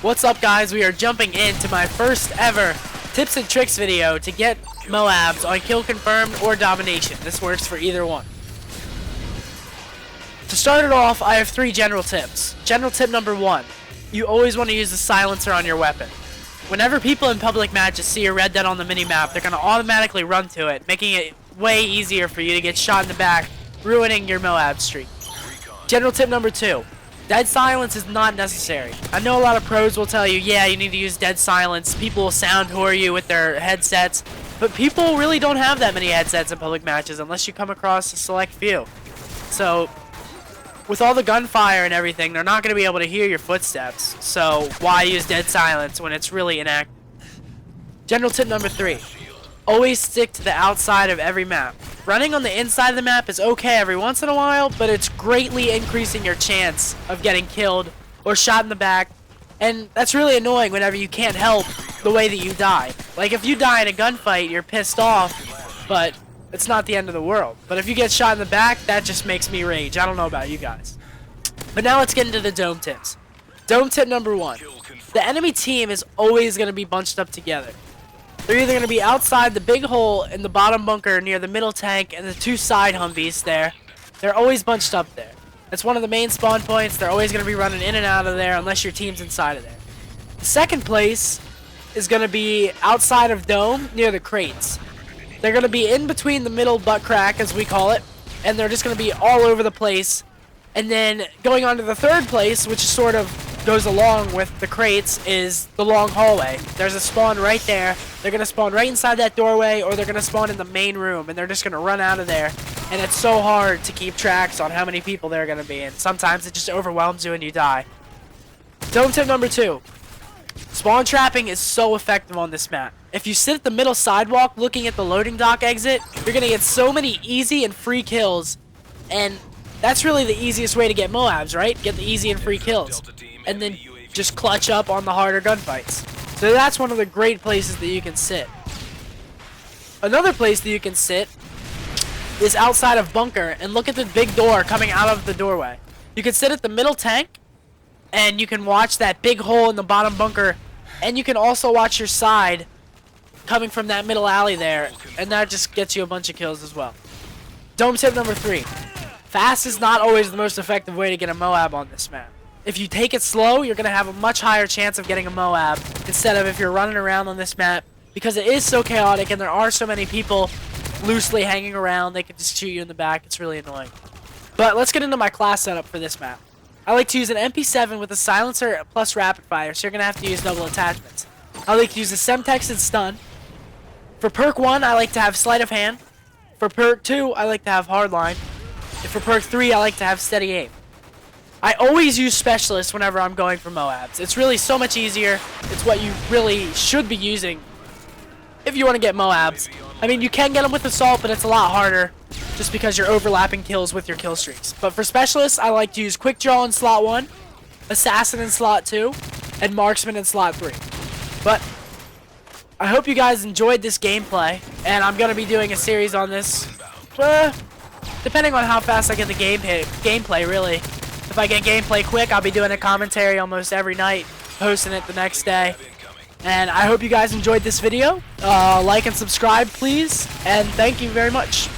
What's up, guys? We are jumping into my first ever tips and tricks video to get MOABs on kill confirmed or domination. This works for either one. To start it off, I have 3 general tips. General tip number 1, you always want to use the silencer on your weapon. Whenever people in public matches see a red dot on the minimap, they're going to automatically run to it, making it way easier for you to get shot in the back, ruining your MOAB streak. General tip number 2, dead silence is not necessary. I know a lot of pros will tell you, yeah, you need to use dead silence. People will sound whore you with their headsets, but people really don't have that many headsets in public matches unless you come across a select few. So, with all the gunfire and everything, they're not going to be able to hear your footsteps. So, why use dead silence when it's really inactive? General tip number 3, always stick to the outside of every map. Running on the inside of the map is okay every once in a while, but it's greatly increasing your chance of getting killed or shot in the back. And that's really annoying whenever you can't help the way that you die. Like, if you die in a gunfight, you're pissed off, but it's not the end of the world. But if you get shot in the back, that just makes me rage. I don't know about you guys. But now let's get into the dome tips. Dome tip number 1. The enemy team is always going to be bunched up together. They're either going to be outside the big hole in the bottom bunker near the middle tank and the 2 side Humvees there. They're always bunched up there. That's one of the main spawn points. They're always going to be running in and out of there unless your team's inside of there. The second place is going to be outside of dome near the crates. They're going to be in between the middle butt crack, as we call it, and they're just going to be all over the place. And then going on to the third place, which sort of goes along with the crates, is the long hallway. There's a spawn right there. They're going to spawn right inside that doorway, or they're going to spawn in the main room, and they're just going to run out of there. And it's so hard to keep tracks on how many people there are going to be, and sometimes it just overwhelms you and you die. Dome tip number 2. Spawn trapping is so effective on this map. If you sit at the middle sidewalk looking at the loading dock exit, you're going to get so many easy and free kills, and that's really the easiest way to get MOABs, right? Get the easy and free kills, and then just clutch up on the harder gunfights. So that's one of the great places that you can sit. Another place that you can sit is outside of bunker and look at the big door coming out of the doorway. You can sit at the middle tank, and you can watch that big hole in the bottom bunker, and you can also watch your side coming from that middle alley there, and that just gets you a bunch of kills as well. Dome tip number 3. Fast is not always the most effective way to get a MOAB on this map. If you take it slow, you're going to have a much higher chance of getting a MOAB instead of if you're running around on this map, because it is so chaotic and there are so many people loosely hanging around. They can just shoot you in the back. It's really annoying. But let's get into my class setup for this map. I like to use an MP7 with a silencer plus rapid fire, so you're going to have to use double attachments. I like to use a Semtex and stun. For perk 1, I like to have sleight of hand. For perk 2, I like to have hardline. And for perk 3, I like to have steady aim. I always use specialists whenever I'm going for MOABs. It's really so much easier. It's what you really should be using if you want to get MOABs. I mean, you can get them with assault, but it's a lot harder just because you're overlapping kills with your kill streaks. But for specialists, I like to use quick draw in slot 1, assassin in slot 2, and marksman in slot 3. But I hope you guys enjoyed this gameplay, and I'm going to be doing a series on this, depending on how fast I get the gameplay, really. If I get gameplay quick, I'll be doing a commentary almost every night, posting it the next day. And I hope you guys enjoyed this video. Like and subscribe, please, and thank you very much.